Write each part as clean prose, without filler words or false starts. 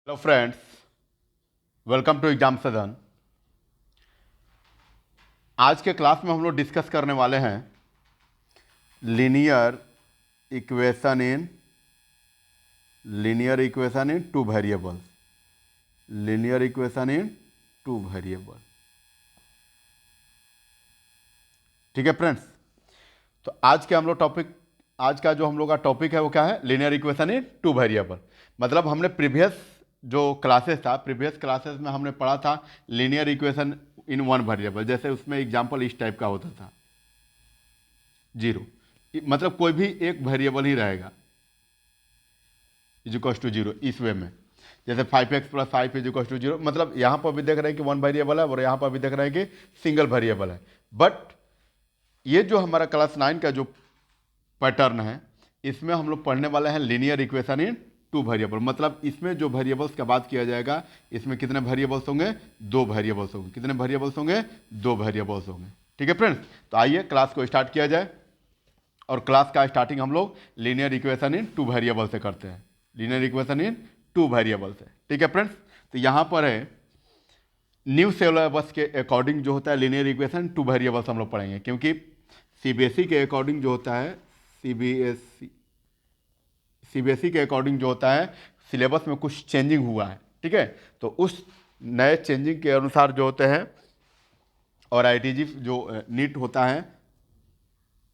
Hello friends, welcome to exam Sadan. आज के class में हम लोग डिस्कस करने वाले हैं linear equation in two variable. Linear equation in two variable. ठीक है फ्रेंड्स, तो आज का जो हम लोग का टॉपिक है वो क्या है? Linear equation in two variable. मतलब हमने प्रीवियस क्लासेस में हमने पढ़ा था linear equation in one variable. जैसे उसमें एग्जांपल इस टाइप का होता था, जीरो, मतलब कोई भी एक वेरिएबल ही रहेगा इज इक्वल टू जीरो। इस वे में जैसे 5x + 5 is equal to zero, मतलब यहां पर भी देख रहे हैं कि वन वेरिएबल है और यहां पर भी देख रहे हैं कि सिंगल वेरिएबल है। बट ये जो हमारा क्लास 9 का जो पैटर्न है, इसमें हम लोग पढ़ने वाले हैं linear equation in two variable. मतलब इसमें जो वेरिएबल्स का बात किया जाएगा, इसमें कितने वेरिएबल्स होंगे? दो वेरिएबल्स होंगे। कितने वेरिएबल्स होंगे? दो वेरिएबल्स होंगे। ठीक है फ्रेंड्स, तो आइए क्लास को स्टार्ट किया जाए। और क्लास का स्टार्टिंग हम लोग linear equation in two variable से करते हैं। Linear equation in two variable से। ठीक है फ्रेंड्स, तो यहां पर है न्यू सिलेबस के अकॉर्डिंग जो होता है लीनियर इक्वेशन टू वेरिएबल्स हम लोग पढ़ेंगे, क्योंकि सीबीएसई के अकॉर्डिंग जो होता है, सीबीएसई के अकॉर्डिंग जो होता है सिलेबस में कुछ चेंजिंग हुआ है। ठीक है, तो उस नए चेंजिंग के अनुसार जो होते हैं, और आईटीजी जो नीट होता है,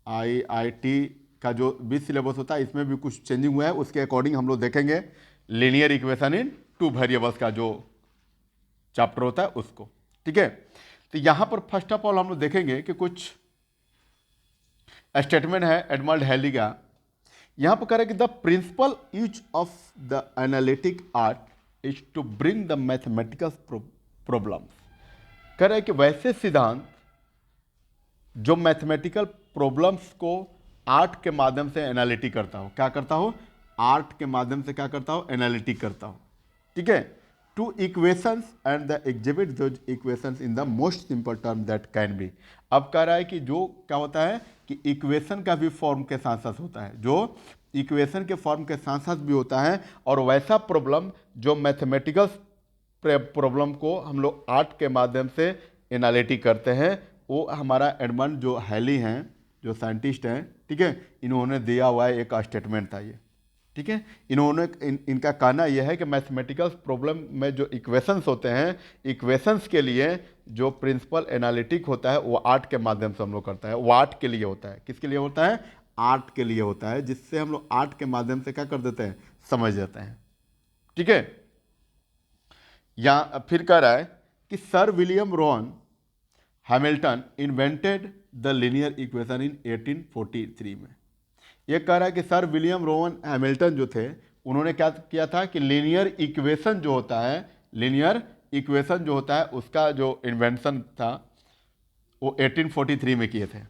आईआईटी का जो भी सिलेबस होता है, इसमें भी कुछ चेंजिंग हुआ है। उसके अकॉर्डिंग हम लोग देखेंगे linear equation in two variables का जो चैप्टर होता है उसको। ठीक है, तो यहां पर फर्स्ट ऑफ ऑल हम लोग देखेंगे कि कुछ स्टेटमेंट है एडमंड हैली का। यहां पर कह रहा है कि the principal use of the analytic art is to bring the mathematical problem. कह रहा है कि वैसे सिद्धांत जो मैथमेटिकल प्रॉब्लम्स को आर्ट के माध्यम से एनालिटिक करता हो। क्या करता हो? आर्ट के माध्यम से क्या करता हो? एनालिटिक करता हो। ठीक है, two equations and the exhibit those equations in the most simple term that can be. अब कह रहा है कि जो क्या होता है कि इक्वेशन का भी फॉर्म के साथ साथ होता है, जो इक्वेशन के फॉर्म के साथ साथ भी होता है, और वैसा प्रॉब्लम जो मैथमेटिकल प्रॉब्लम को हम लोग आर्ट के माध्यम से एनालिटिक करते हैं, वो हमारा एडमंड जो हैली हैं, जो साइंटिस्ट हैं, ठीक है, इन्होंने दिया हुआ है एक स्टेटमेंट था ये। ठीक है, इनका कहना यह है कि मैथमेटिकल प्रॉब्लम में जो इक्वेशंस होते हैं, इक्वेशंस के लिए जो प्रिंसिपल एनालिटिक होता है वो आर्ट के माध्यम से हम लोग करता है। वो आर्ट के लिए होता है। किसके लिए होता है? आर्ट के लिए होता है, जिससे हम लोग आर्ट के माध्यम से क्या कर देते हैं? समझ देते हैं। ठीक है, या फिर कह रहा है कि sir William Ron Hamilton invented the linear equation इन 1843 में। यह कह रहा है कि सर विलियम रोवन हैमिल्टन जो थे, उन्होंने क्या किया था कि लीनियर इक्वेशन जो होता है, लीनियर इक्वेशन जो होता है उसका जो इन्वेंशन था वो 1843 में किए थे।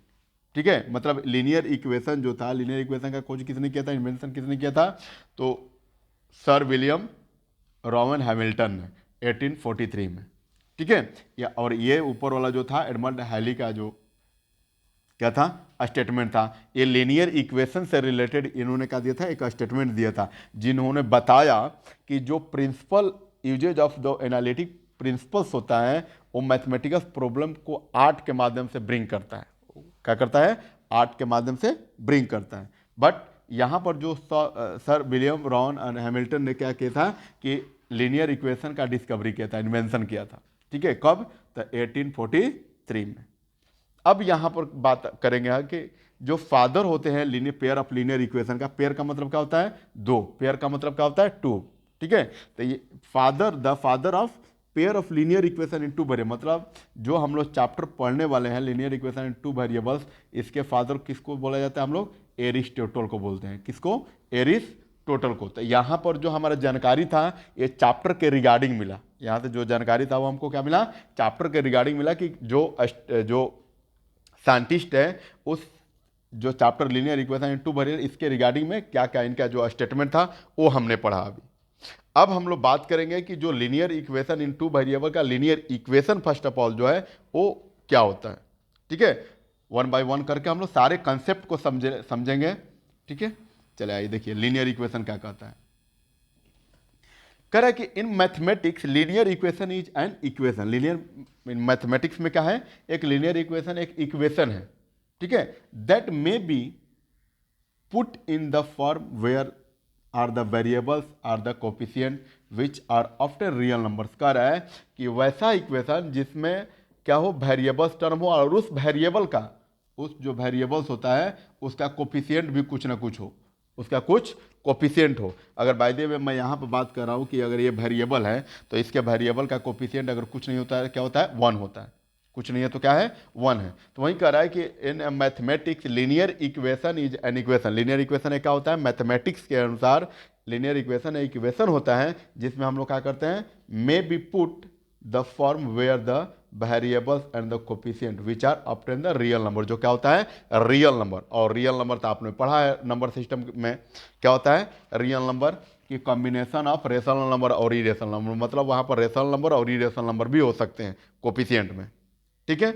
ठीक है, मतलब लीनियर इक्वेशन जो था, लीनियर इक्वेशन का खोज किसने किया था, इन्वेंशन किसने किया था? तो सर विलियम रोवन हैमिल्टन ने 1843 में। ठीक है, या और ये ऊपर वाला जो था एडमंड हैली का जो क्या था? स्टेटमेंट था। ये लीनियर इक्वेशन से रिलेटेड इन्होंने क्या दिया था? एक स्टेटमेंट दिया था, जिन्होंने बताया कि जो principal uses of the analytic principles होता है, वो मैथमेटिकल प्रॉब्लम को आर्ट के माध्यम से ब्रिंग करता है। क्या करता है? आर्ट के माध्यम से ब्रिंग करता है। बट यहां पर जो sir William Ron and Hamilton ने क्या किया था कि लीनियर इक्वेशन का डिस्कवरी किया था, इन्वेंशन किया था। ठीक है, कब? तो 1843 में। अब यहां पर बात करेंगे कि जो फादर होते हैं linear pair of linear equation का, पेयर का मतलब क्या होता है? दो। पेयर का मतलब क्या होता है? टू। ठीक है, तो ये the father of pair of linear equation in two variable, मतलब जो हम लोग चैप्टर पढ़ने वाले हैं linear equation in two variables, इसके फादर किसको बोला जाता है? हम लोग एरिस्टोटल को बोलते हैं। किसको? एरिस्टोटल को। तो यहां पर जो हमारा जानकारी था ये चैप्टर के रिगार्डिंग मिला। यहां से जो जानकारी था वो हमको क्या मिला? चैप्टर के रिगार्डिंग मिला कि जो साइंटिस्ट है, उस जो chapter linear equation in two variable, इसके रिगार्डिंग में क्या क्या इनका जो स्टेटमेंट था वो हमने पढ़ा अभी। अब हम लोग बात करेंगे कि जो linear equation in two variable का linear equation first of all जो है वो क्या होता है। ठीक है, वन बाय वन करके हम लोग सारे कंसेप्ट को समझेंगे। ठीक है, चले आइए देखिए लीनियर इक्वेशन क्या कहता है। कह रहा है कि in mathematics linear equation is an equation. Linear in mathematics में क्या है, एक लीनियर इक्वेशन एक इक्वेशन है, ठीक है, that may be put in the form where are the variables are the coefficient which are often real numbers. कह रहा है कि वैसा इक्वेशन जिसमें क्या हो, वेरिएबल्स टर्म हो और उस वेरिएबल का, उस जो वेरिएबल्स होता है उसका कोफिशिएंट भी कुछ ना कुछ हो, उसका कुछ कोफिशिएंट हो। अगर बाय द वे मैं यहाँ पर बात कर रहा हूँ कि अगर ये वेरिएबल है तो इसके वेरिएबल का कोफिशिएंट अगर कुछ नहीं होता है क्या होता है, 1 होता है, कुछ नहीं है तो क्या है, 1 है। तो वही कह रहा है कि in mathematics linear equation is an equation. Linear equation क्या होता है, मैथमेटिक्स के अनुसार लीनियर इक्वेशन एक इक्वेशन होता है जिसमें हम लोग क्या करते हैं, may be put the form where the variables and the coefficient which are obtain the real number. जो क्या होता है, रियल नंबर। और रियल नंबर तो आपने पढ़ा है नंबर सिस्टम में, क्या होता है रियल नंबर की कॉम्बिनेशन ऑफ रेशनल नंबर और इरेशनल नंबर। मतलब वहाँ पर रेशनल नंबर और इरेशनल नंबर भी हो सकते हैं कोफिशिएंट में, ठीक है।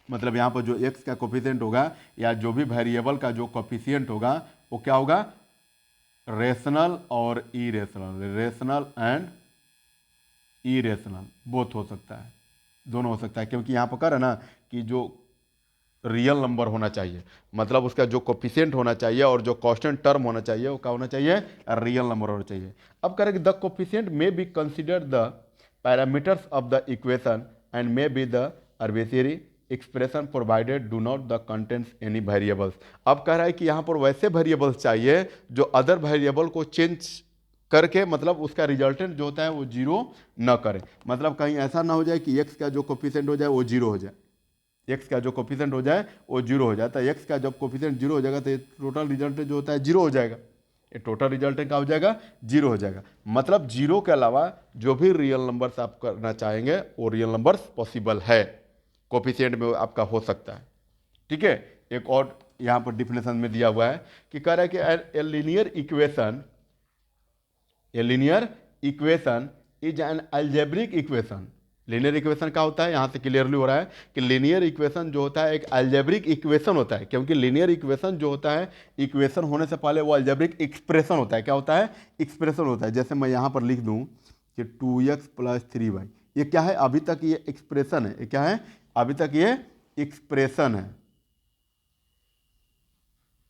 मतलब यहाँ पर जो एक्स का कोफिशिएंट होगा या जो भी वेरिएबल का जो कोफिशिएंट होगा वो क्या होगा, रेशनल और irrational, rational and irrational both हो सकता है, दोनों हो सकता है। क्योंकि यहाँ पर कर है ना कि जो रियल नंबर होना चाहिए, मतलब उसका जो कोफिशिएंट होना चाहिए और जो कांस्टेंट टर्म होना चाहिए वो क्या होना चाहिए, रियल नंबर होना चाहिए। अब करेंगे the coefficient may be consider the parameters of the equation and may be the arbitrary expression provided do not the contents any variables. अब कह रहा है कि यहाँ पर वैसे वेरिएबल्स चाहिए जो अदर वेरिएबल को चेंज करके मतलब उसका रिजल्टेंट जो होता है वो जीरो न करे। मतलब कहीं ऐसा ना हो जाए कि एक्स का जो कोफिशिएंट हो जाए वो जीरो हो जाए, एक्स का जो कोफिशिएंट हो जाए वो जीरो हो जाता है। एक्स का जब कोफिशिएंट जीरो हो जाएगा तो ये टोटल रिजल्टेंट जो होता है जीरो हो जाएगा, ये टोटल रिजल्टेंट क्या हो जाएगा, जीरो हो जाएगा। मतलब जीरो के अलावा जो भी रियल नंबर्स आप करना चाहेंगे वो रियल नंबर्स पॉसिबल है, कोफिशिएंट में आपका हो सकता है, ठीक है। एक और यहाँ पर डिफिनेशन में दिया हुआ है कि कह रहा है कि a linear equation, a linear equation is an algebraic equation. Linear equation क्या होता है, यहाँ से क्लियरली हो रहा है कि लीनियर इक्वेशन जो होता है एक अलजेब्रिक इक्वेशन होता है। क्योंकि लीनियर इक्वेशन जो होता है इक्वेशन होने से पहले वो अलजेब्रिक एक्सप्रेशन होता है। क्या होता है, एक्सप्रेशन होता है। जैसे मैं यहाँ पर लिख दूँ कि 2x + 3y, ये क्या है, अभी तक ये एक्सप्रेशन है। ये क्या है, अभी तक ये एक्सप्रेशन है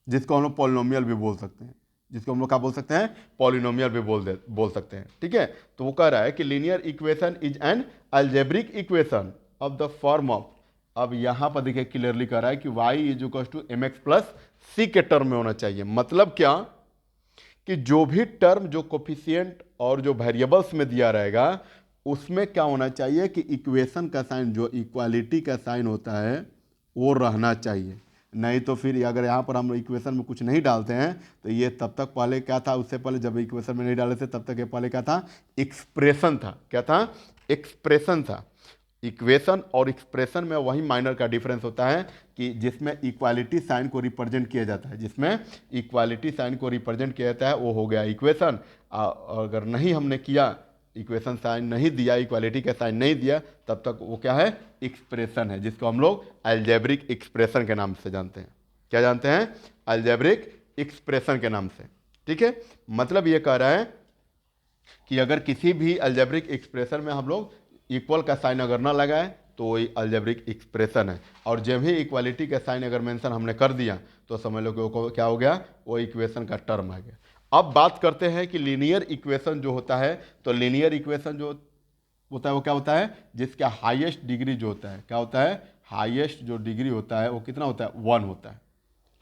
जिसको हम लोग पॉलिनोमियल भी बोल सकते हैं, जिसको हम लोग क्या बोल सकते हैं, पॉलिनोमियल भी बोल सकते हैं, ठीक है। तो वो कह रहा है कि linear equation is an algebraic equation of the form of, अब यहाँ पर देखिए क्लियरली कह रहा है कि y = mx + c के टर्म में होना चाहिए। मतलब क्या कि जो भी टर्म जो कोफिशिएंट और जो वेरिएबल्स में दिया रहेगा उसमें क्या होना चाहिए कि इक्वेशन का साइन, जो इक्वालिटी का साइन होता है वो रहना चाहिए। नहीं तो फिर अगर यहाँ पर हम इक्वेशन में कुछ नहीं डालते हैं तो ये तब तक पहले क्या था, उससे पहले जब इक्वेशन में नहीं डाले थे तब तक ये पहले क्या था, एक्सप्रेशन था। क्या था, एक्सप्रेशन था। इक्वेशन और एक्सप्रेशन में वही माइनर का डिफरेंस होता है कि जिसमें इक्वालिटी साइन को रिप्रेजेंट किया जाता है, जिसमें इक्वालिटी साइन को रिप्रेजेंट किया जाता है वो हो गया इक्वेशन। अगर नहीं हमने किया, इक्वेशन साइन नहीं दिया, इक्वालिटी का साइन नहीं दिया, तब तक वो क्या है, एक्सप्रेशन है, जिसको हम लोग अलजेब्रिक एक्सप्रेशन के नाम से जानते हैं। क्या जानते हैं, अलजेब्रिक एक्सप्रेशन के नाम से, ठीक है। मतलब ये कह रहा है कि अगर किसी भी अलजेब्रिक एक्सप्रेशन में हम लोग इक्वल का साइन अगर ना लगाए तो वही अलजेब्रिक एक्सप्रेशन है। और जब ही इक्वालिटी का साइन अगर मेंशन हमने कर दिया तो समझ लो कि वो क्या हो गया, वो इक्वेशन का टर्म आ गया। अब बात करते हैं कि लीनियर इक्वेशन जो होता है, तो लीनियर इक्वेशन जो होता है वो क्या होता है, जिसका हाईएस्ट डिग्री जो होता है, क्या होता है, हाईएस्ट जो डिग्री होता है वो कितना होता है, 1 होता है।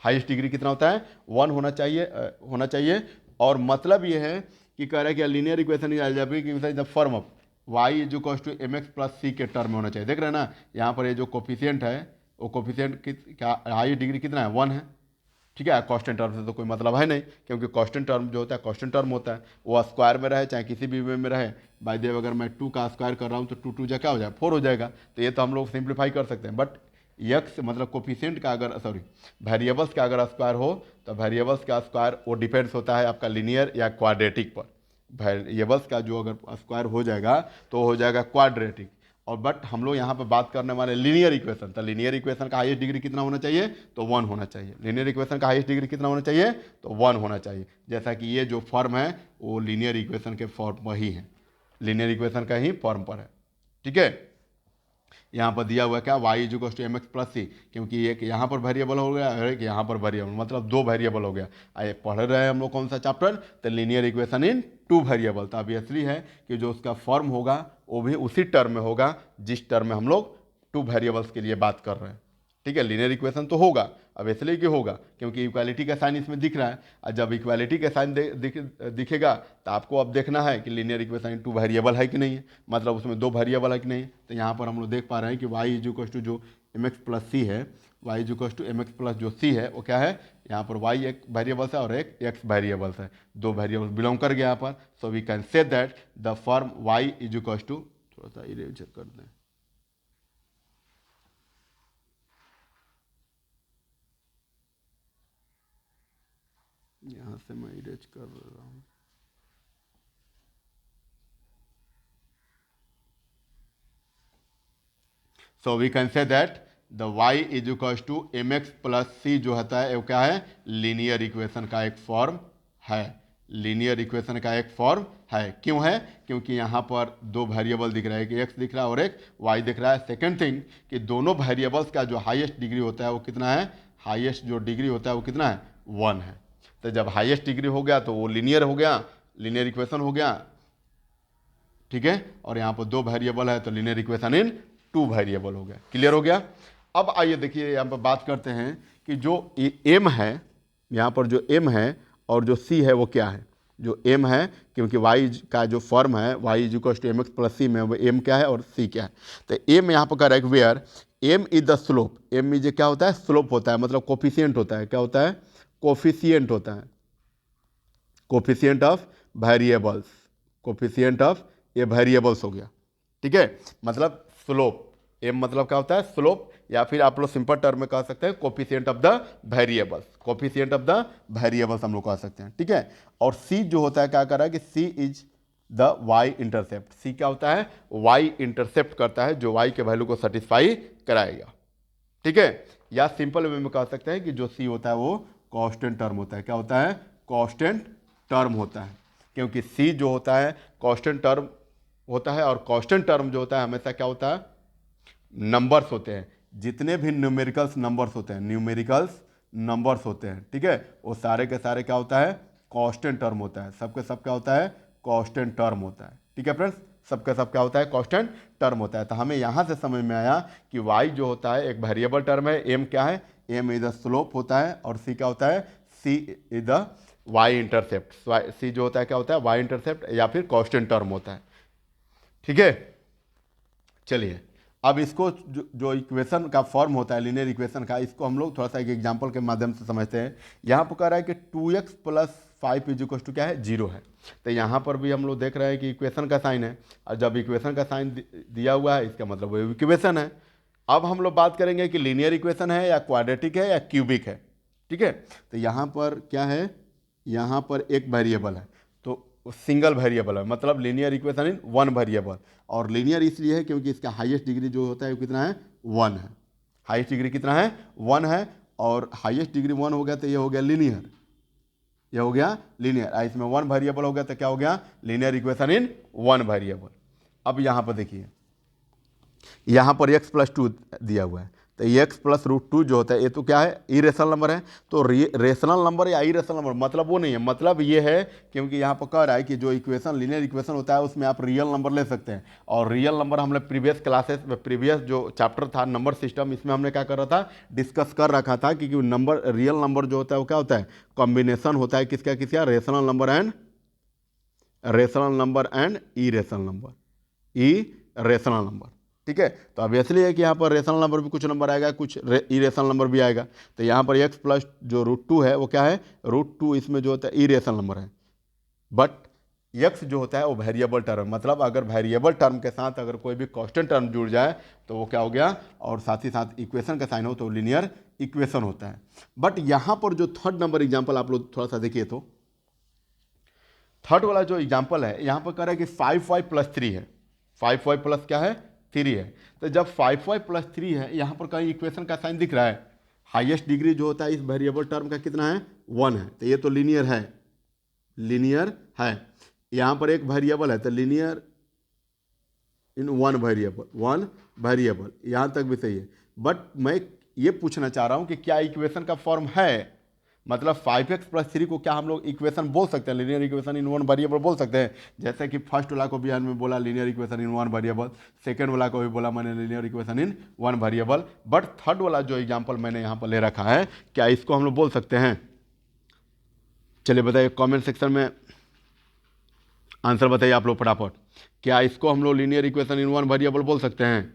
हाईएस्ट डिग्री कितना होता है, 1 होना चाहिए। और मतलब ये है कि कह रहा है कि linear equation is algebraic equation in the form of y = mx + c के टर्म में होना चाहिए। देख रहे हैं ना, यहाँ पर ये जो कोफिशिएंट है वो कोफिशिएंट क्या हाईएस्ट डिग्री कितना है, 1 है, ठीक है। कांस्टेंट टर्म से तो कोई मतलब है नहीं, क्योंकि कांस्टेंट टर्म जो होता है कांस्टेंट टर्म होता है, वो स्क्वायर में रहे चाहे किसी भी वे में रहे। बाय द वे अगर मैं 2 का स्क्वायर कर रहा हूँ तो 2 2 क्या हो जाएगा, 4 हो जाएगा। तो ये तो हम लोग सिंप्लीफाई कर सकते हैं। बट यक्स मतलब कोफिशिएंट का अगर वेरिएबल्स का अगर स्क्वायर हो तो वेरिएबल्स का स्क्वायर वो डिपेंड्स होता है आपका लीनियर या क्वाड्रेटिक पर। वेरिएबल्स का जो अगर स्क्वायर हो जाएगा तो हो जाएगा क्वाड्रेटिक। और बट हम लोग यहाँ पे बात करने वाले लीनियर इक्वेशन। तो लीनियर इक्वेशन का हाईएस्ट डिग्री कितना होना चाहिए? तो 1 होना चाहिए। लीनियर इक्वेशन का हाईएस्ट डिग्री कितना होना चाहिए? तो 1 होना चाहिए। जैसा कि ये जो फॉर्म है वो लीनियर इक्वेशन के फॉर्म पर ही है, लीनियर इक्वेशन का ही फॉर्म पर है। ठीक है, यहाँ पर दिया हुआ है क्या? y is equal to m x plus c, क्योंकि एक यहाँ पर वेरिएबल हो गया और एक यहाँ पर वेरिएबल, मतलब 2 वेरिएबल हो गया। आइए पढ़ रहे हैं हम लोग कौन सा चैप्टर? तो लीनियर इक्वेशन इन 2 वेरिएबल। तो ऑब्वियसली है कि जो उसका फॉर्म होगा वो भी उसी टर्म में होगा जिस टर्म में हम लोग 2 वेरिएबल्स के लिए बात कर रहे हैं। ठीक है, लीनियर इक्वेशन तो होगा, अब इसलिए कि होगा क्योंकि इक्वालिटी का साइन इसमें दिख रहा है, और जब इक्वालिटी का साइन दिखेगा तो आपको अब देखना है कि लीनियर इक्वेशन 2 वेरिएबल है कि नहीं है, मतलब उसमें 2 वेरिएबल है कि नहीं। तो यहाँ पर हम लोग देख पा रहे हैं कि y इज इक्वल टू जो एम एक्स प्लस सी है, y is equal to m x plus जो सी है वो क्या है? यहाँ पर y एक वेरिएबल्स है और एक x वेरिएबल्स है, 2 वेरिएबल बिलोंग कर गया यहाँ पर। So we can say that the form y is equal to, थोड़ा सा इरेज कर दें, यहाँ से मैं इरेज कर रहा हूँ। So we can say that the y is equal to m x plus c जो होता है वो क्या है? लीनियर इक्वेशन का एक फॉर्म है, लीनियर इक्वेशन का एक फॉर्म है। क्यों है? क्योंकि यहाँ पर 2 वेरिएबल दिख रहा है, एक x दिख रहा है और एक y दिख रहा है। सेकेंड थिंग कि दोनों वेरिएबल्स का जो हाईएस्ट डिग्री होता है वो कितना है? हाईएस्ट जो डिग्री होता है वो कितना है? 1 है। तो जब हाईएस्ट डिग्री हो गया तो वो लीनियर हो गया, लीनियर इक्वेशन हो गया। ठीक है, और यहाँ पर 2 वेरिएबल है तो लीनियर इक्वेशन इन 2 वेरिएबल हो गया। क्लियर हो गया? अब आइए देखिए यहाँ पर बात करते हैं कि जो m है, यहाँ पर जो m है और जो c है वो क्या है? जो m है, क्योंकि y का जो फॉर्म है y is equal to m x plus c में वो m क्या है और c क्या है? तो m यहाँ पर कह रहा है where m is the slope. m is क्या होता है? स्लोप होता है, मतलब कोफिशिएंट होता है। क्या होता है? कोफिशिएंट होता है, coefficient of variables, coefficient of ये वेरिएबल्स हो गया। ठीक है, मतलब स्लोप, m मतलब क्या होता है? स्लोप, या फिर आप लोग सिंपल टर्म में कह सकते हैं coefficient of the variables, coefficient of the variables हम लोग कह सकते हैं। ठीक है, और c जो होता है क्या कर रहा है कि c is the y intercept. c क्या होता है? y इंटरसेप्ट करता है, जो y के वैल्यू को सेटिस्फाई कराएगा। ठीक है, या सिंपल वे में कह सकते हैं कि जो c होता है वो कांस्टेंट टर्म होता है। क्या होता है? कांस्टेंट टर्म होता है, क्योंकि c जो होता है कांस्टेंट टर्म होता है, और कांस्टेंट टर्म जो होता है हमेशा क्या होता है? नंबर्स होते हैं। जितने भी न्यूमेरिकल्स नंबर्स होते हैं, न्यूमेरिकल्स नंबर्स होते हैं, ठीक है, वो सारे के सारे क्या होता है? कांस्टेंट टर्म होता है। सबके सब क्या होता है? कांस्टेंट टर्म होता है। ठीक है फ्रेंड्स, सबके सब क्या होता है? कांस्टेंट टर्म होता है। तो हमें यहाँ से समझ में आया कि y जो होता है एक वेरिएबल टर्म है, m क्या है? m इज द स्लोप होता है, और c क्या होता है? c is the y intercept. c जो होता है क्या होता है? y इंटरसेप्ट या फिर कांस्टेंट टर्म होता है। ठीक है, चलिए अब इसको जो इक्वेशन का फॉर्म होता है लीनियर इक्वेशन का, इसको हम लोग थोड़ा सा एक एग्जांपल के माध्यम से समझते हैं। यहाँ पर कह रहा है कि 2x plus 5 is equal to क्या है? 0 है। तो यहाँ पर भी हम लोग देख रहे हैं कि इक्वेशन का साइन है, और जब इक्वेशन का साइन दिया हुआ है इसका मतलब वो इक्वेशन है। अब हम लोग बात करेंगे कि लीनियर इक्वेशन है या क्वाड्रेटिक है या क्यूबिक है। ठीक है, तो यहाँ पर क्या है? यहाँ पर एक वेरिएबल है, तो सिंगल वेरिएबल है, मतलब लीनियर इक्वेशन इन 1 वेरिएबल। और लीनियर इसलिए है क्योंकि इसका हाईएस्ट डिग्री जो होता है वो कितना है? 1 है। हाईएस्ट डिग्री कितना है? 1 है, और हाईएस्ट डिग्री 1 हो गया तो ये हो गया लीनियर, ये हो गया लीनियर। इसमें 1 वेरिएबल हो गया तो क्या हो गया? लीनियर इक्वेशन इन 1 वेरिएबल। अब यहाँ पर देखिए, यहाँ पर x प्लस 2 दिया हुआ है, तो x प्लस रूट 2 जो होता है ये तो क्या है? इरेशनल नंबर है। तो रेशनल नंबर या इरेशनल नंबर मतलब वो नहीं है, मतलब ये है क्योंकि यहाँ पर कह रहा है कि जो इक्वेशन लीनियर इक्वेशन होता है उसमें आप रियल नंबर ले सकते हैं। और रियल नंबर हमने प्रीवियस क्लासेस में, प्रीवियस जो चैप्टर था नंबर सिस्टम, इसमें हमने क्या कर रहा था? डिस्कस कर रखा था कि नंबर, रियल नंबर जो होता है वो क्या होता है? कॉम्बिनेशन होता है किसका किसका? Rational number and irrational number, irrational number. ठीक है, तो ऑब्वियसली है कि यहाँ पर रेशनल नंबर भी कुछ नंबर आएगा, कुछ इरेशनल नंबर भी आएगा। तो यहाँ पर x प्लस जो रूट 2 है वो क्या है? रूट 2 इसमें जो होता है इरेशनल नंबर है, बट x जो होता है वो वेरिएबल टर्म, मतलब अगर वेरिएबल टर्म के साथ अगर कोई भी कांस्टेंट टर्म जुड़ जाए तो वो क्या हो गया? और साथ ही साथ इक्वेशन का साइन हो तो लीनियर इक्वेशन होता है। बट यहाँ पर जो थर्ड नंबर एग्जाम्पल आप लोग थोड़ा सा देखिए, तो थर्ड वाला जो एग्जाम्पल है यहाँ पर कह रहा है कि 5y प्लस 3 है। 5y प्लस क्या है? 3 है। तो जब 5y प्लस 3 है, यहाँ पर कहीं इक्वेशन का साइन दिख रहा है, हाईएस्ट डिग्री जो होता है इस वेरिएबल टर्म का कितना है, 1 है। तो ये तो लीनियर है, लीनियर है। यहाँ पर एक वेरिएबल है तो लीनियर इन वन वेरिएबल, यहाँ तक भी सही है। बट मैं ये पूछना चाह रहा हूँ कि क्या इक्वेशन का फॉर्म है, मतलब 5x प्लस 3 को क्या हम लोग इक्वेशन बोल सकते हैं, linear equation in one variable बोल सकते हैं? जैसे कि फर्स्ट वाला को भी हमने बोला linear equation in one variable, second वाला को भी बोला मैंने linear equation in one variable, but third वाला जो एग्जांपल मैंने यहाँ पर ले रखा है, क्या इसको हम लोग बोल सकते हैं? चलिए बताइए कमेंट सेक्शन में आंसर बताइए आप लोग फटाफट। क्या इसको हम लोग linear equation in one variable बोल सकते हैं?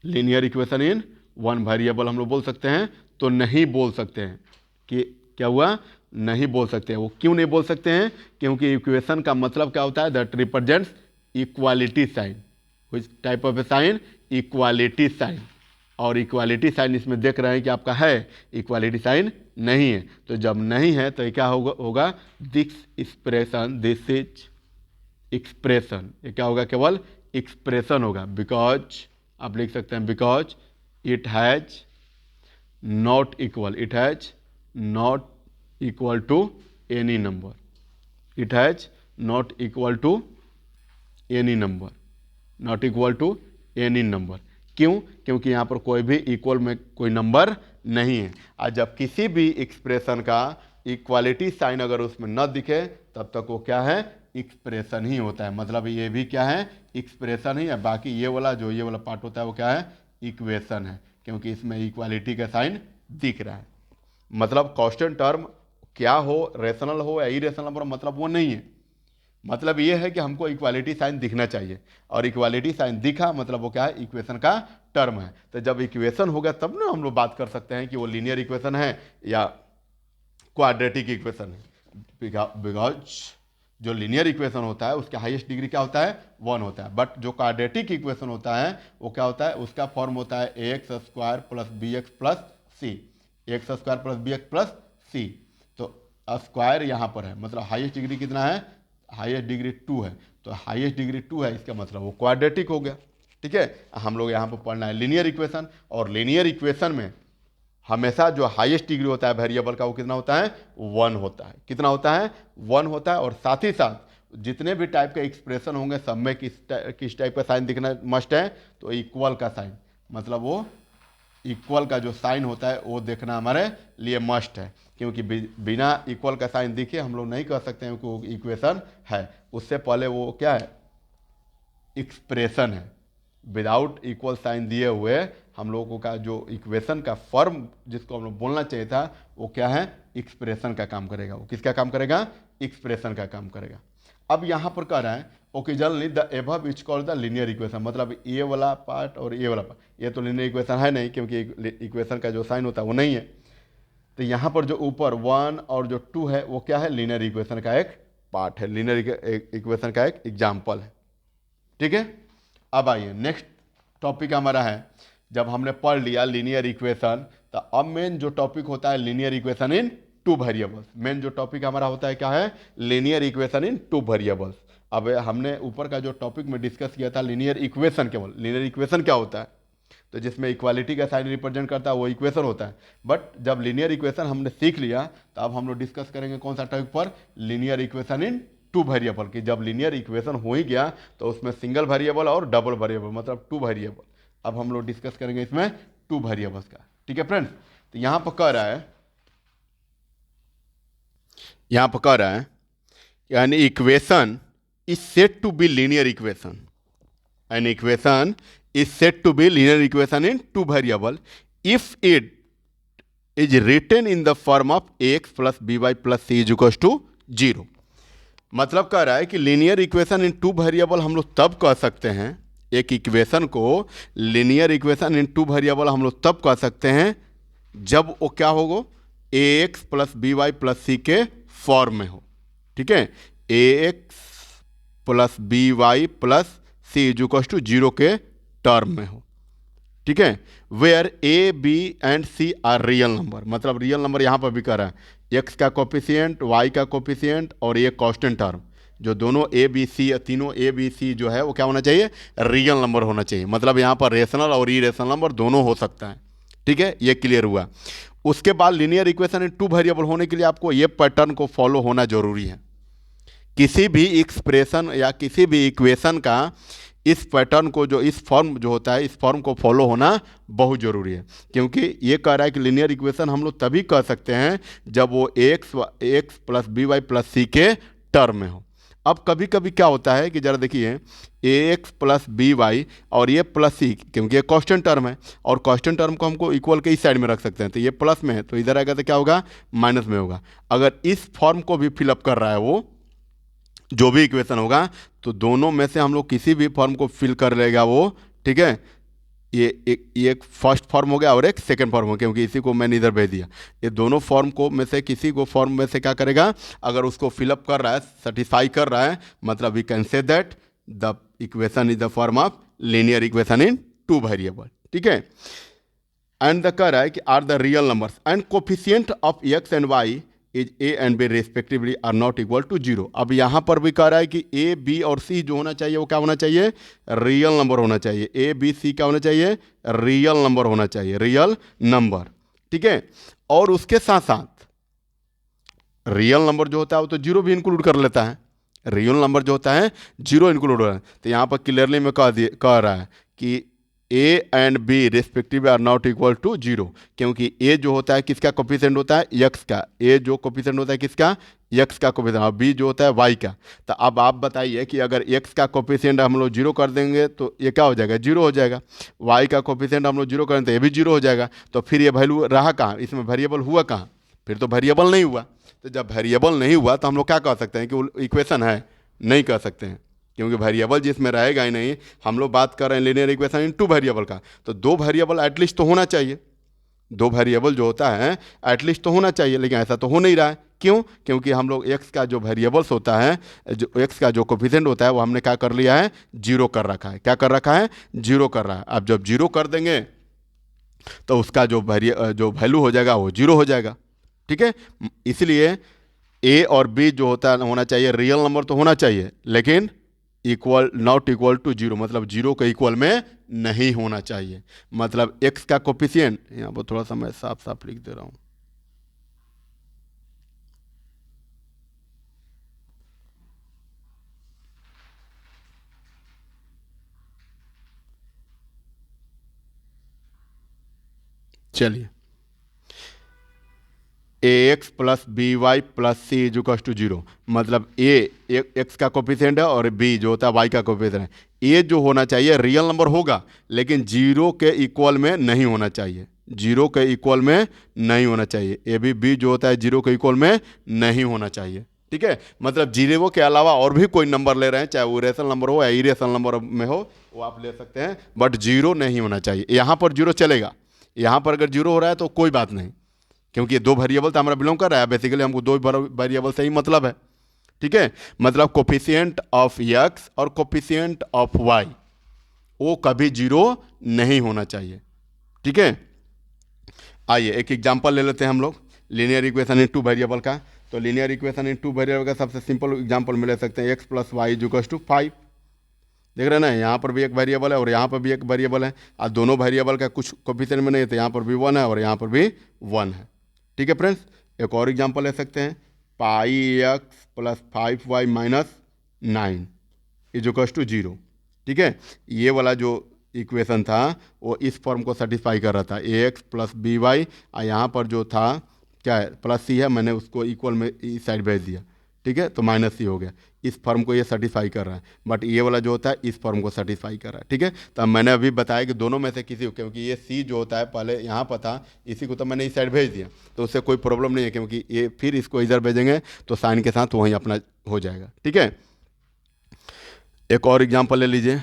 Linear equation in one variable हम लोग बोल सकते हैं? तो नहीं बोल सकते हैं। कि क्या हुआ? नहीं बोल सकते हैं। वो क्यों नहीं बोल सकते हैं? क्योंकि इक्वेशन का मतलब क्या होता है? That represents equality sign. Which type of a sign? Equality sign. और इक्वालिटी साइन इसमें देख रहे हैं कि आपका है, इक्वालिटी साइन नहीं है। तो जब नहीं है तो क्या होगा? This expression, this is expression, ये क्या होगा? केवल एक्सप्रेशन होगा। बिकॉज आप लिख सकते हैं because it has not equal, it has not equal to any number, it has not equal to any number, not equal to any number. क्यों? क्योंकि यहाँ पर कोई भी इक्वल में कोई नंबर नहीं है। और जब किसी भी एक्सप्रेशन का इक्वालिटी साइन अगर उसमें न दिखे तब तक वो क्या है? एक्सप्रेशन ही होता है। मतलब ये भी क्या है? एक्सप्रेशन ही है। बाकी ये वाला जो ये वाला पार्ट होता है वो क्या है? इक्वेशन है, क्योंकि इसमें इक्वालिटी का साइन दिख रहा है। मतलब कांस्टेंट टर्म क्या हो, रेशनल हो या इरेशनल नंबर, मतलब वो नहीं है। मतलब ये है कि हमको इक्वालिटी साइन दिखना चाहिए, और इक्वालिटी साइन दिखा मतलब वो क्या है? इक्वेशन का टर्म है। तो जब इक्वेशन होगा तब ना हम लोग बात कर सकते हैं कि वो लीनियर इक्वेशन है या क्वाड्रेटिक इक्वेशन है। बिकॉज जो लीनियर इक्वेशन होता है उसका हाईएस्ट डिग्री क्या होता है? 1 होता है। बट जो क्वाड्रेटिक इक्वेशन होता है वो क्या होता है? उसका फॉर्म होता है ax square plus bx plus c, x square plus bx plus c. तो स्क्वायर यहाँ पर है, मतलब हाईएस्ट डिग्री कितना है? हाईएस्ट डिग्री 2 है। तो हाईएस्ट डिग्री 2 है, इसका मतलब वो क्वाड्रेटिक हो गया। ठीक है, हम लोग यहाँ पर पढ़ना है लीनियर इक्वेशन, और लीनियर इक्वेशन में हमेशा जो हाईएस्ट डिग्री होता है वेरिएबल का वो कितना होता है? 1 होता है। कितना होता है? 1 होता है। और साथ ही साथ जितने भी टाइप के एक्सप्रेशन होंगे सब में किस टाइप का साइन दिखना मस्ट है? तो इक्वल का साइन, मतलब वो इक्वल का जो साइन होता है वो देखना हमारे लिए मस्ट है। क्योंकि बिना इक्वल का साइन दिखे हम लोग नहीं कह सकते हैं कि वो इक्वेशन है। उससे पहले वो क्या है? एक्सप्रेशन है। विदाउट इक्वल साइन दिए हुए हम लोगों का जो इक्वेशन का फॉर्म जिसको हम लोग बोलना चाहिए था वो क्या है? एक्सप्रेशन का काम करेगा। वो किसका काम करेगा? एक्सप्रेशन का काम करेगा। अब यहाँ पर कह रहा है occasionally the above is called the linear equation, मतलब ये वाला पार्ट और ये वाला पार्ट, ये तो लीनियर इक्वेशन है नहीं क्योंकि इक्वेशन का जो साइन होता है वो नहीं है। तो यहाँ पर जो ऊपर 1 और जो 2 है वो क्या है? लीनियर इक्वेशन का एक पार्ट है, लीनियर इक्वेशन का एक एग्जाम्पल है। ठीक है, अब आइए नेक्स्ट टॉपिक हमारा है। जब हमने पढ़ लिया लीनियर इक्वेशन, तो अब मेन जो टॉपिक होता है लीनियर इक्वेशन इन 2 वेरिएबल्स। मेन जो टॉपिक हमारा होता है क्या है? लीनियर इक्वेशन इन 2 वेरिएबल्स। अब हमने ऊपर का जो टॉपिक में डिस्कस किया था लीनियर इक्वेशन, केवल लीनियर इक्वेशन क्या होता है, तो जिसमें इक्वालिटी का साइन रिप्रेजेंट करता है वो इक्वेशन होता है। बट जब लीनियर इक्वेशन हमने सीख लिया तो अब हम लोग डिस्कस करेंगे कौन सा टॉपिक पर? लीनियर इक्वेशन इन 2 वेरिएबल की। जब लीनियर इक्वेशन हो ही गया तो उसमें सिंगल वेरिएबल और डबल वेरिएबल, मतलब 2 वेरिएबल। अब हम लोग डिस्कस करेंगे इसमें 2 वेरिएबल्स का। ठीक है फ्रेंड्स, तो यहां पर कह रहा है यानी equation is set to be linear equation, an equation is said to be linear equation in 2 variable if it is written in the form of ax plus by plus c is equals to 0। मतलब कह रहा है कि linear equation इन 2 variable हम लोग तब कह सकते हैं, एक इक्वेशन को लीनियर इक्वेशन इन 2 वेरिएबल हम लोग तब कह सकते हैं जब वो क्या होगा? ax plus by plus c के फॉर्म में हो। ठीक है, ax plus by plus c is equals to 0 के टर्म में हो। ठीक है, where a b and c are real number, मतलब रियल नंबर यहां पर भी कह रहा है, एक्स का कोफिशिएंट, वाई का कोफिशिएंट और ये कांस्टेंट टर्म, जो दोनों ए बी सी, तीनों ए बी सी जो है वो क्या होना चाहिए, रियल नंबर होना चाहिए। मतलब यहाँ पर रेशनल और इरेशनल नंबर दोनों हो सकता है। ठीक है, ये क्लियर हुआ। उसके बाद linear equation in two variable होने के लिए आपको ये पैटर्न को फॉलो होना जरूरी है। किसी भी एक्सप्रेशन या किसी भी इक्वेशन का इस पैटर्न को, जो इस फॉर्म जो होता है, इस फॉर्म को फॉलो होना बहुत ज़रूरी है। क्योंकि ये कह रहा है कि लीनियर इक्वेशन हम लोग तभी कह सकते हैं जब वो x plus b y plus c के टर्म में हो। अब कभी कभी क्या होता है कि ज़रा देखिए, ए एक्स प्लस बी वाई और ये प्लस सी, क्योंकि ये कांस्टेंट टर्म है और कांस्टेंट टर्म को हमको इक्वल के इस साइड में रख सकते हैं, तो ये प्लस में है तो इधर आएगा तो क्या होगा, माइनस में होगा। अगर इस फॉर्म को भी फिलअप कर रहा है वो, जो भी इक्वेशन होगा, तो दोनों में से हम लोग किसी भी फॉर्म को फिल कर लेगा वो। ठीक है, ये एक फर्स्ट फॉर्म हो गया और एक सेकंड फॉर्म हो गया, क्योंकि इसी को मैंने इधर भेज दिया। ये दोनों फॉर्म को में से किसी को फॉर्म में से क्या करेगा, अगर उसको फिलअप कर रहा है, सेटिस्फाई कर रहा है, मतलब we can say that the equation is the form of linear equation in two variable. ठीक है, एंड द कह रहा है कि are the real numbers and coefficient of x and y is a and b respectively are not equal to zero. अब यहाँ पर भी कह रहा है कि ए बी और सी जो होना चाहिए वो क्या होना चाहिए, रियल नंबर होना चाहिए। ए बी सी क्या होना चाहिए, रियल नंबर होना चाहिए, रियल नंबर। ठीक है, और उसके साथ साथ रियल नंबर जो होता है वो तो जीरो भी इंक्लूड कर लेता है। रियल नंबर जो होता है जीरो इंक्लूड हो रहा है। तो यहाँ पर क्लियरली में कह रहा है कि a and b respective are not equal to zero, क्योंकि ए जो होता है किसका कोफिशिएंट होता है, एक्स का। ए जो कोफिशिएंट होता है किसका, एक्स का कोफिशिएंट, और बी जो होता है वाई का। तो अब आप बताइए कि अगर एक्स का कोफिशिएंट हम लोग जीरो कर देंगे तो ये क्या हो जाएगा, जीरो हो जाएगा। वाई का कोफिशिएंट हम लोग जीरो करें तो ये भी जीरो हो जाएगा। तो फिर ये वैल्यू रहा कहाँ, इसमें वेरिएबल हुआ कहाँ, फिर तो वेरिएबल नहीं हुआ। तो जब वेरिएबल नहीं हुआ तो हम लोग क्या कह सकते हैं कि इक्वेशन है, नहीं कह सकते हैं, क्योंकि वेरिएबल जिसमें रहेगा ही नहीं। हम लोग बात कर रहे हैं linear equation in two variable का, तो दो वेरिएबल एटलीस्ट तो होना चाहिए। दो वेरिएबल जो होता है एटलीस्ट तो होना चाहिए, लेकिन ऐसा तो हो नहीं रहा है। क्यों, क्योंकि हम लोग एक्स का जो वेरिएबल्स होता है, जो एक्स का जो कोफिशिएंट होता है वो हमने क्या कर लिया है, जीरो कर रखा है। क्या कर रखा है, जीरो कर रहा है। अब जब जीरो कर देंगे तो उसका जो वैल्यू हो जाएगा वो जीरो हो जाएगा। ठीक है, इसलिए ए और बी जो होता है होना चाहिए, रियल नंबर तो होना चाहिए, लेकिन equal not equal to zero, मतलब जीरो के इक्वल में नहीं होना चाहिए। मतलब एक्स का कोफिशिएंट, यहाँ पर थोड़ा सा मैं साफ साफ लिख दे रहा हूँ, चलिए, a x plus b y plus c is equal to zero. मतलब ए एक्स का कोफिशिएंट है और बी जो होता है वाई का कोफिशिएंट है। ए जो होना चाहिए रियल नंबर होगा, लेकिन जीरो के इक्वल में नहीं होना चाहिए, जीरो के इक्वल में नहीं होना चाहिए। ए बी जो होता है जीरो के इक्वल में नहीं होना चाहिए। ठीक है, मतलब जीरो के अलावा और भी कोई नंबर ले रहे हैं, चाहे वो रेशनल नंबर हो या इरेशनल नंबर में हो, वो आप ले सकते हैं, बट जीरो नहीं होना चाहिए। यहाँ पर जीरो चलेगा, यहाँ पर अगर जीरो हो रहा है तो कोई बात नहीं, क्योंकि ये दो वेरिएबल तो हमारा बिलोंग कर रहा है, बेसिकली हमको दो वेरिएबल से ही मतलब है। ठीक है, मतलब कोफिशिएंट ऑफ एक्स और कोफिशिएंट ऑफ वाई वो कभी जीरो नहीं होना चाहिए। ठीक है, आइए एक एग्जांपल ले लेते हैं हम लोग linear equation in two variable का। तो linear equation in two variable का सबसे सिंपल एग्जांपल में ले सकते हैं x plus y equals to 5। देख रहे हैं ना, यहाँ पर भी एक वेरिएबल है और यहाँ पर भी एक वेरिएबल है, और दोनों वेरिएबल का कुछ कोफिशिएंट में नहीं है, तो यहाँ पर भी 1 है और यहाँ पर भी 1 है। ठीक है फ्रेंड्स, एक और एग्जांपल ले सकते हैं, pi x plus 5y minus 9 is equals to 0। ठीक है, ये वाला जो इक्वेशन था वो इस फॉर्म को सेटिस्फाई कर रहा था, ए एक्स प्लस बी वाई, और यहाँ पर जो था क्या है, प्लस सी है, मैंने उसको इक्वल में इस साइड भेज दिया। ठीक है, तो माइनस सी हो गया। इस फॉर्म को ये सेटिस्फाई कर रहा है, बट ये वाला जो होता है इस फॉर्म को सेटिस्फाई कर रहा है। ठीक है, तो मैंने अभी बताया कि दोनों में से किसी को, क्योंकि ये सी जो होता है पहले यहाँ पर था, इसी को तो मैंने इस साइड भेज दिया, तो उससे कोई प्रॉब्लम नहीं है, क्योंकि ये फिर इसको इधर भेजेंगे तो साइन के साथ वहीं अपना हो जाएगा। ठीक है, एक और एग्जाम्पल ले लीजिए,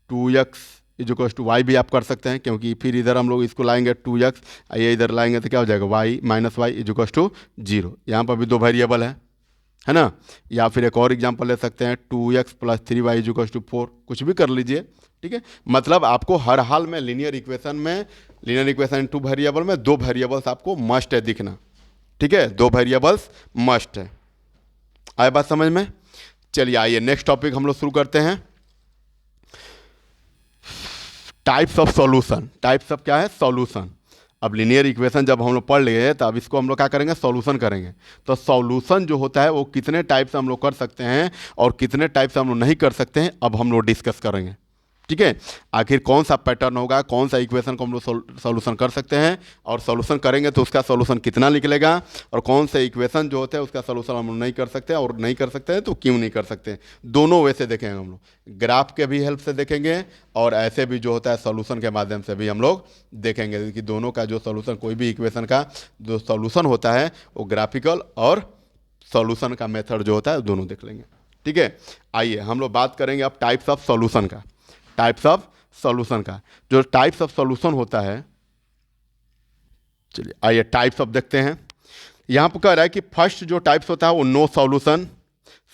2x is equals to Y भी आप कर सकते हैं, क्योंकि फिर इधर हम लोग इसको लाएंगे 2x, ये इधर लाएंगे तो क्या हो जाएगा, y minus y is equals to 0। यहाँ पर भी दो वेरिएबल है ना। या फिर एक और एग्जांपल ले सकते हैं, 2x plus 3y is equals to 4, कुछ भी कर लीजिए। ठीक है, मतलब आपको हर हाल में लीनियर इक्वेशन टू वेरिएबल में दो वेरिएबल्स आपको मस्ट है दिखना। ठीक है, दो वेरिएबल्स मस्ट है। आए बात समझ में। चलिए आइए नेक्स्ट टॉपिक हम लोग शुरू करते हैं। Types of solution. Types of क्या है? सॉल्यूशन। अब लीनियर इक्वेशन जब हम लोग पढ़ लिए तो अब इसको हम लोग क्या करेंगे? सॉल्यूशन करेंगे। तो सॉल्यूशन जो होता है वो कितने टाइप से हम लोग कर सकते हैं और कितने टाइप से हम लोग नहीं कर सकते हैं, अब हम लोग डिस्कस करेंगे। ठीक है, आखिर कौन सा पैटर्न होगा, कौन सा इक्वेशन को हम लोग सॉल्यूशन कर सकते हैं और सॉल्यूशन करेंगे तो उसका सॉल्यूशन कितना निकलेगा, और कौन से इक्वेशन जो होते हैं उसका सॉल्यूशन हम लोग नहीं कर सकते, और नहीं कर सकते हैं तो क्यों नहीं कर सकते। दोनों वे से देखेंगे हम लोग, ग्राफ के भी हेल्प से देखेंगे और ऐसे भी जो होता है सॉल्यूशन के माध्यम से भी हम लोग देखेंगे कि दोनों का जो सॉल्यूशन, कोई भी इक्वेशन का जो सॉल्यूशन होता है वो ग्राफिकल और सॉल्यूशन का मेथड जो होता है दोनों देख लेंगे। ठीक है, आइए हम लोग बात करेंगे अब टाइप्स ऑफ सॉल्यूशन का। टाइप्स ऑफ सॉल्यूशन का जो टाइप्स ऑफ सॉल्यूशन होता है, चलिए आइए टाइप्स ऑफ देखते हैं। यहां पर कह रहा है कि फर्स्ट जो टाइप्स होता है वो नो सॉल्यूशन,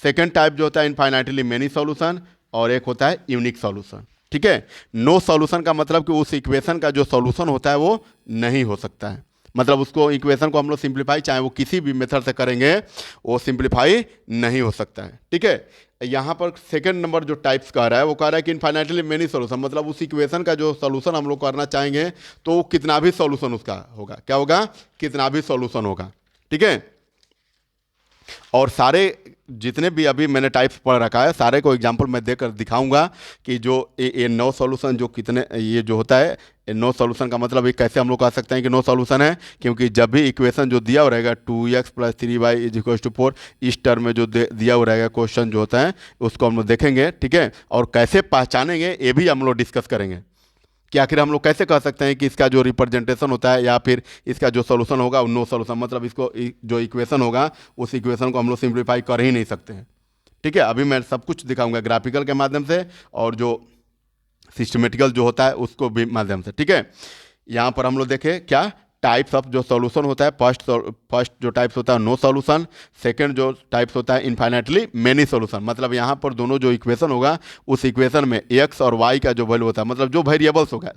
सेकंड टाइप जो होता है इनफाइनाइटली मेनी सॉल्यूशन, और एक होता है यूनिक सॉल्यूशन। ठीक है, नो सॉल्यूशन का मतलब कि उस इक्वेशन का जो सॉल्यूशन होता है वो नहीं हो सकता है, मतलब उसको इक्वेशन को हम लोग सिंप्लीफाई चाहे वो किसी भी मेथड से करेंगे वो सिंप्लीफाई नहीं हो सकता है। ठीक है, यहाँ पर सेकंड नंबर जो टाइप्स कह रहा है वो कह रहा है कि इनफाइनाइटली मेनी सॉल्यूशन, मतलब उस इक्वेशन का जो सॉल्यूशन हम लोग करना चाहेंगे तो वो कितना भी सॉल्यूशन उसका होगा। क्या होगा? कितना भी सॉल्यूशन होगा। ठीक है, और सारे जितने भी अभी मैंने टाइप्स पढ़ रखा है सारे को एग्जांपल मैं देकर दिखाऊंगा कि जो ये नो सॉल्यूशन जो कितने, ये जो होता है नो सॉल्यूशन का मतलब ये कैसे हम लोग कह सकते हैं कि नो सॉल्यूशन है, क्योंकि जब भी इक्वेशन जो दिया हुआ रहेगा 2x + 3y = 4, इस टर्म में जो दिया हुआ रहेगा क्वेश्चन जो होता है उसको हम लोग देखेंगे। ठीक है, और कैसे पहचानेंगे ये भी हम लोग डिस्कस करेंगे कि आखिर हम लोग कैसे कह सकते हैं कि इसका जो रिप्रेजेंटेशन होता है या फिर इसका जो सॉल्यूशन होगा वो नो सॉल्यूशन, मतलब इसको जो इक्वेशन होगा उस इक्वेशन को हम लोग सिंप्लीफाई कर ही नहीं सकते हैं। ठीक है, अभी मैं सब कुछ दिखाऊंगा ग्राफिकल के माध्यम से और जो सिस्टमेटिकल जो होता है उसको भी माध्यम से। ठीक है, यहाँ पर हम लोग देखें क्या टाइप्स ऑफ जो सॉल्यूशन होता है। फर्स्ट जो टाइप्स होता है नो सॉल्यूशन, सेकंड जो टाइप्स होता है इनफाइनाइटली मेनी सॉल्यूशन, मतलब यहाँ पर दोनों जो इक्वेशन होगा उस इक्वेशन में एक्स और वाई का जो वैल्यू होता है, मतलब जो वेरिएबल्स होगा,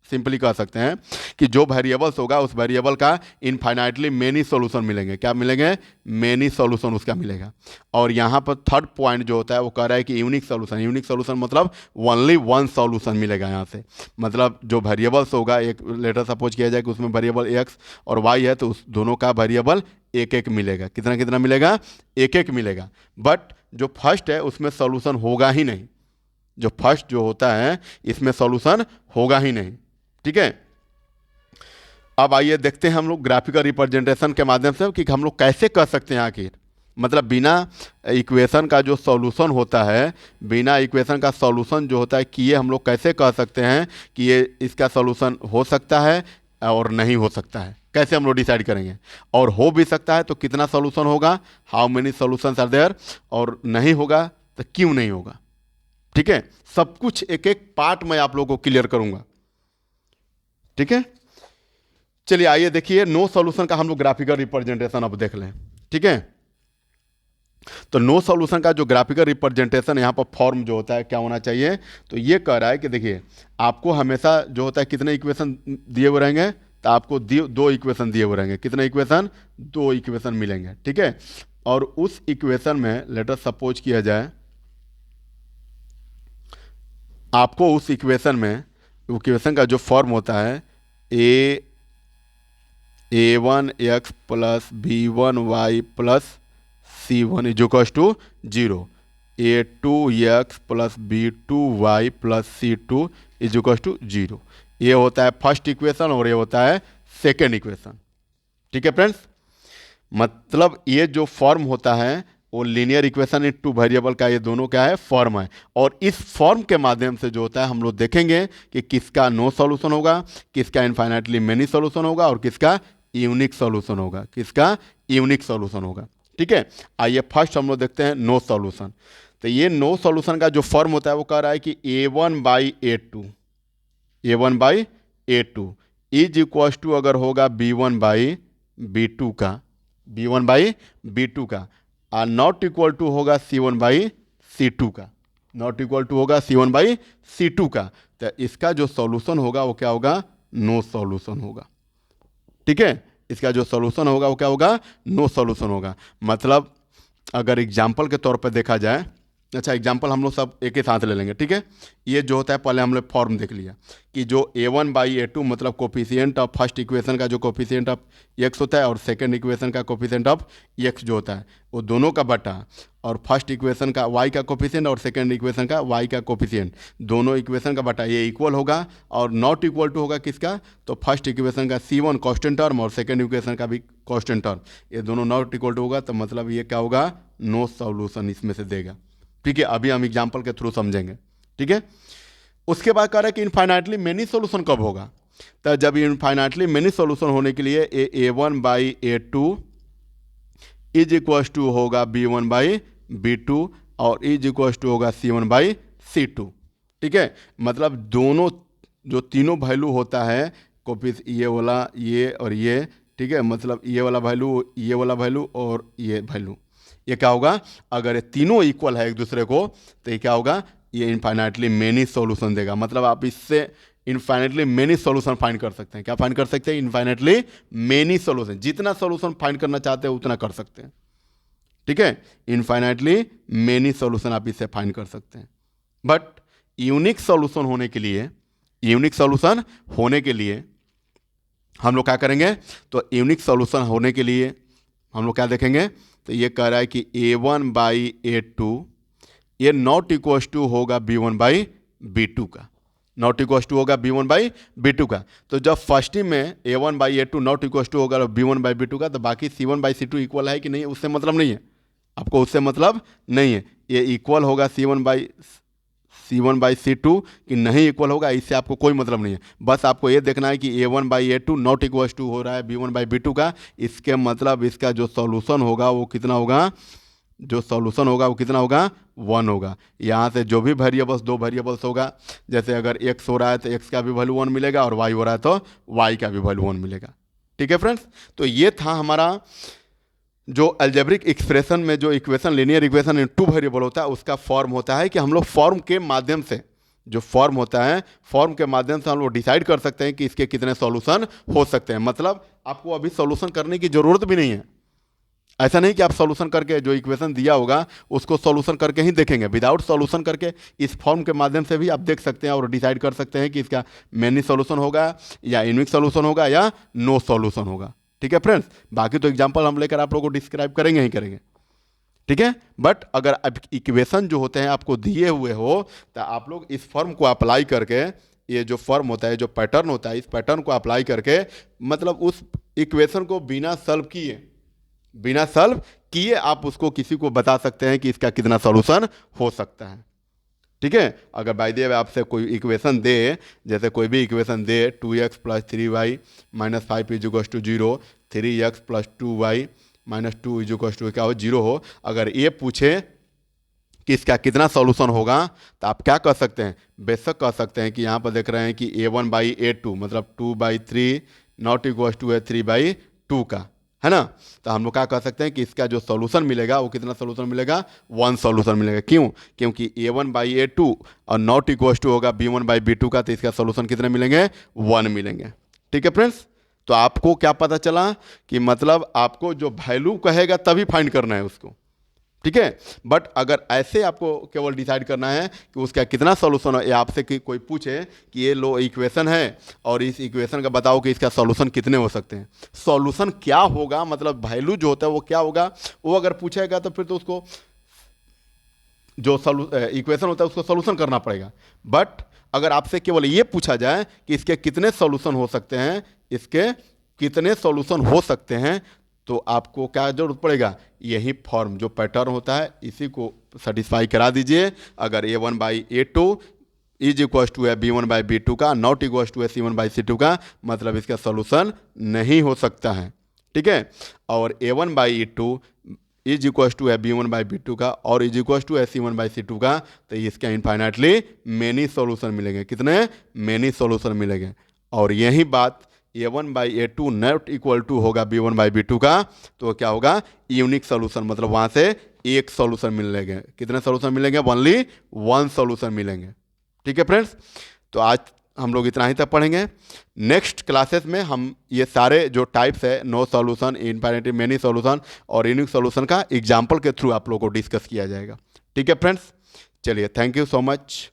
सिंपली कह सकते हैं कि जो वेरिएबल्स होगा उस वेरिएबल का इनफाइनाइटली मेनी सॉल्यूशन मिलेंगे। क्या मिलेंगे? मेनी सॉल्यूशन उसका मिलेगा। और यहाँ पर थर्ड पॉइंट जो होता है वो कह रहा है कि यूनिक सॉल्यूशन। यूनिक सॉल्यूशन मतलब ओनली वन सॉल्यूशन मिलेगा यहाँ से, मतलब जो वेरिएबल्स होगा, एक लेटर सपोज किया जाए कि उसमें वेरिएबल एक्स और वाई है तो उस दोनों का वेरिएबल एक एक मिलेगा। कितना कितना मिलेगा? एक एक मिलेगा। बट जो फर्स्ट है उसमें सॉल्यूशन होगा ही नहीं, जो फर्स्ट जो होता है इसमें सॉल्यूशन होगा ही नहीं। ठीक है, अब आइए देखते हैं हम लोग ग्राफिकल रिप्रेजेंटेशन के माध्यम से कि हम लोग कैसे कर सकते हैं आखिर, मतलब बिना इक्वेशन का जो सॉल्यूशन होता है, बिना इक्वेशन का सॉल्यूशन जो होता है कि ये हम लोग कैसे कह सकते हैं कि ये इसका सॉल्यूशन हो सकता है और नहीं हो सकता है, कैसे हम लोग डिसाइड करेंगे। और हो भी सकता है तो कितना सॉल्यूशन होगा, how many solutions are there, और नहीं होगा तो क्यों नहीं होगा। ठीक है, सब कुछ एक एक पार्ट में आप लोगों को क्लियर करूंगा। ठीक है, चलिए आइए देखिए नो सॉल्यूशन का हम लोग ग्राफिकल रिप्रेजेंटेशन अब देख लें। ठीक है, तो नो सॉल्यूशन का जो ग्राफिकल रिप्रेजेंटेशन यहाँ पर फॉर्म जो होता है क्या होना चाहिए, तो ये कह रहा है कि देखिए आपको हमेशा जो होता है कितने इक्वेशन दिए हुए रहेंगे, तो आपको दो इक्वेशन दिए हुए रहेंगे। कितने इक्वेशन? दो इक्वेशन मिलेंगे। ठीक है, और उस इक्वेशन में लेट अस सपोज किया जाए आपको उस इक्वेशन में इक्वेशन का जो फॉर्म होता है a1x + b1y + c1 = 0, a2x + b2y + c2 = 0। ये होता है फर्स्ट इक्वेशन और ये होता है सेकेंड इक्वेशन। ठीक है फ्रेंड्स, मतलब ये जो फॉर्म होता है वो linear equation in two variable का ये दोनों क्या है? फॉर्म है। और इस फॉर्म के माध्यम से जो होता है हम लोग देखेंगे कि किसका नो सॉल्यूशन होगा, किसका इनफाइनाइटली मेनी सॉल्यूशन होगा और किसका यूनिक सॉल्यूशन होगा, किसका यूनिक सॉल्यूशन होगा। ठीक है, आइए फर्स्ट हम लोग देखते हैं नो सॉल्यूशन। तो ये नो सॉल्यूशन का जो फॉर्म होता है वो कह रहा है कि a1/a2 = अगर होगा b1/b2 का और नॉट इक्वल टू होगा c1/c2 का, नॉट इक्वल टू होगा c1/c2 का, तो इसका जो सॉल्यूशन होगा वो क्या होगा? नो सॉल्यूशन होगा। ठीक है, इसका जो सॉल्यूशन होगा वो क्या होगा? नो सॉल्यूशन होगा। मतलब अगर एग्जाम्पल के तौर पर देखा जाए अच्छा एग्जाम्पल हम लोग सब एक ही साथ ले लेंगे, ठीक है। ये जो होता है पहले हम लोग फॉर्म देख लिया कि जो a1/a2 मतलब कोफिशिएंट ऑफ फर्स्ट इक्वेशन का जो कोफिशिएंट ऑफ x होता है और सेकंड इक्वेशन का कोफिशिएंट ऑफ x जो होता है वो दोनों का बटा, और फर्स्ट इक्वेशन का y का कोफिशिएंट और सेकंड इक्वेशन का y का कोफिशिएंट दोनों इक्वेशन का बटा, ये इक्वल होगा और नॉट इक्वल टू होगा किसका, तो फर्स्ट इक्वेशन का c1 कांस्टेंट टर्म और सेकंड इक्वेशन का भी कांस्टेंट टर्म, ये दोनों नॉट इक्वल टू होगा, तो मतलब ये क्या होगा, नो सॉल्यूशन इसमें से देगा, ठीक है। अभी हम एग्जाम्पल के थ्रू समझेंगे, ठीक है। उसके बाद कह रहा है कि इनफाइनाइटली मेनी सॉल्यूशन कब होगा, तो जब इनफाइनाइटली मेनी सॉल्यूशन होने के लिए a1/a2 इज इक्वल टू होगा b1/b2 और इज इक्वल टू होगा c1/c2, ठीक है। मतलब दोनों जो तीनों वैल्यू होता है कॉपीज, ये वाला ये और ये, ठीक है, मतलब ये वाला वैल्यू, ये वाला वैल्यू और ये वैल्यू, ये क्या होगा, अगर ये तीनों इक्वल है एक दूसरे को तो ये क्या होगा, ये इनफाइनाइटली मेनी सॉल्यूशन देगा। मतलब आप इससे इनफाइनाइटली मेनी सॉल्यूशन फाइंड कर सकते हैं। क्या फाइंड कर सकते हैं, इनफाइनाइटली मेनी सॉल्यूशन, जितना सॉल्यूशन फाइंड करना चाहते हैं उतना कर सकते हैं, ठीक है। इनफाइनाइटली मेनी सॉल्यूशन आप इससे फाइंड कर सकते हैं। बट यूनिक सॉल्यूशन होने के लिए, यूनिक सॉल्यूशन होने के लिए हम लोग क्या करेंगे, तो यूनिक सॉल्यूशन होने के लिए हम लोग क्या देखेंगे, तो ये कह रहा है कि a1/a2 ये नॉट इक्वल टू होगा b1/b2 का, नॉट इक्वल टू होगा b1/b2 का। तो जब फर्स्ट ही में a1/a2 नॉट इक्वल टू होगा b1/b2 का, तो बाकी c1/c2 इक्वल है कि नहीं, उससे मतलब नहीं है आपको, उससे मतलब नहीं है। ये इक्वल होगा c1/c2 कि नहीं इक्वल होगा, इससे आपको कोई मतलब नहीं है। बस आपको ये देखना है कि a1/a2 नॉट इक्वल टू हो रहा है b1/b2 का, इसके मतलब इसका जो सॉल्यूशन होगा वो कितना होगा, जो सॉल्यूशन होगा वो कितना होगा, 1 होगा। यहाँ से जो भी वेरिएबल्स, दो वेरिएबल्स होगा, जैसे अगर x हो रहा है तो x का भी वैल्यू 1 मिलेगा और y हो रहा है तो y का भी वैल्यू 1 मिलेगा, ठीक है फ्रेंड्स। तो ये था हमारा जो अलजेब्रिक एक्सप्रेशन में जो equation, linear equation in two variable होता है, उसका फॉर्म होता है कि हम लोग फॉर्म के माध्यम से, जो फॉर्म होता है फॉर्म के माध्यम से हम लोग डिसाइड कर सकते हैं कि इसके कितने सॉल्यूशन हो सकते हैं। मतलब आपको अभी सॉल्यूशन करने की जरूरत भी नहीं है। ऐसा नहीं कि आप सॉल्यूशन करके जो इक्वेशन दिया होगा उसको सॉल्यूशन करके ही देखेंगे, विदाउट सॉल्यूशन करके इस फॉर्म के माध्यम से भी आप देख सकते हैं और डिसाइड कर सकते हैं कि इसका मेनी सॉल्यूशन होगा या यूनिक सॉल्यूशन होगा या नो सॉल्यूशन होगा, ठीक है फ्रेंड्स। बाकी तो एग्जांपल हम लेकर आप लोगों को डिस्क्राइब करेंगे ही करेंगे, ठीक है। बट अगर इक्वेशन जो होते हैं आपको दिए हुए हो तो आप लोग इस फॉर्म को अप्लाई करके, ये जो फॉर्म होता है, जो पैटर्न होता है, इस पैटर्न को अप्लाई करके मतलब उस इक्वेशन को बिना सॉल्व किए आप उसको किसी को बता सकते हैं कि इसका कितना सॉल्यूशन हो सकता है, ठीक है। अगर बाय द वे आपसे कोई इक्वेशन दे, जैसे कोई भी इक्वेशन दे 2x + 3y - 5 = 0, 3x + 2y - 2 = क्या हो, 0 हो, अगर ये पूछे कि इसका कितना सॉल्यूशन होगा तो आप क्या कर सकते हैं, बेशक कह सकते हैं कि यहाँ पर देख रहे हैं कि a1/a2 मतलब 2/3 नॉट इक्वल टू है 3/2 का, है ना। तो हम लोग क्या कह सकते हैं कि इसका जो सॉल्यूशन मिलेगा वो कितना सॉल्यूशन मिलेगा, 1 सॉल्यूशन मिलेगा। क्यों, क्योंकि a1/a2 और नॉट इक्वल टू होगा b1/b2 का, तो इसका सॉल्यूशन कितने मिलेंगे, 1 मिलेंगे, ठीक है फ्रेंड्स। तो आपको क्या पता चला कि मतलब आपको जो वैल्यू कहेगा तभी फाइंड करना है उसको, ठीक है। बट अगर ऐसे आपको केवल डिसाइड करना है कि उसका कितना सॉल्यूशन है, या आपसे कि कोई पूछे कि ये लो इक्वेशन है और इस इक्वेशन का बताओ कि इसका सॉल्यूशन कितने हो सकते हैं, सॉल्यूशन क्या होगा, मतलब वैल्यू जो होता है वो क्या होगा, वो अगर पूछेगा तो फिर तो उसको जो इक्वेशन होता है उसको सॉल्यूशन करना पड़ेगा। बट अगर आपसे केवल ये पूछा जाए कि इसके कितने सॉल्यूशन हो सकते हैं, इसके कितने सॉल्यूशन हो सकते हैं, तो आपको क्या जरूरत पड़ेगा, यही फॉर्म जो पैटर्न होता है इसी को सेटिस्फाई करा दीजिए। अगर a1/a2 इज इक्वल टू है b1/b2 का, नॉट इक्वल टू है c1/c2 का, मतलब इसका सॉल्यूशन नहीं हो सकता है, ठीक है। और a1/a2 इज इक्वल टू है b1/b2 का और इज इक्वल टू है c1/c2 का, तो इसका इनफाइनाइटली मेनी सॉल्यूशन मिलेंगे, कितने मेनी सॉल्यूशन मिलेंगे। और यही बात a1/a2 नॉट इक्वल टू होगा b1/b2 का, तो क्या होगा, यूनिक सॉल्यूशन, मतलब वहां से एक सॉल्यूशन मिलेंगे। कितने सॉल्यूशन मिलेंगे, ओनली 1 सॉल्यूशन मिलेंगे, ठीक है फ्रेंड्स। तो आज हम लोग इतना ही तक पढ़ेंगे। नेक्स्ट क्लासेस में हम ये सारे जो टाइप्स है, no solution, infinitely many solution और यूनिक सॉल्यूशन का एग्जाम्पल के थ्रू आप लोगों को डिस्कस किया जाएगा, ठीक है फ्रेंड्स। चलिए, थैंक यू सो मच।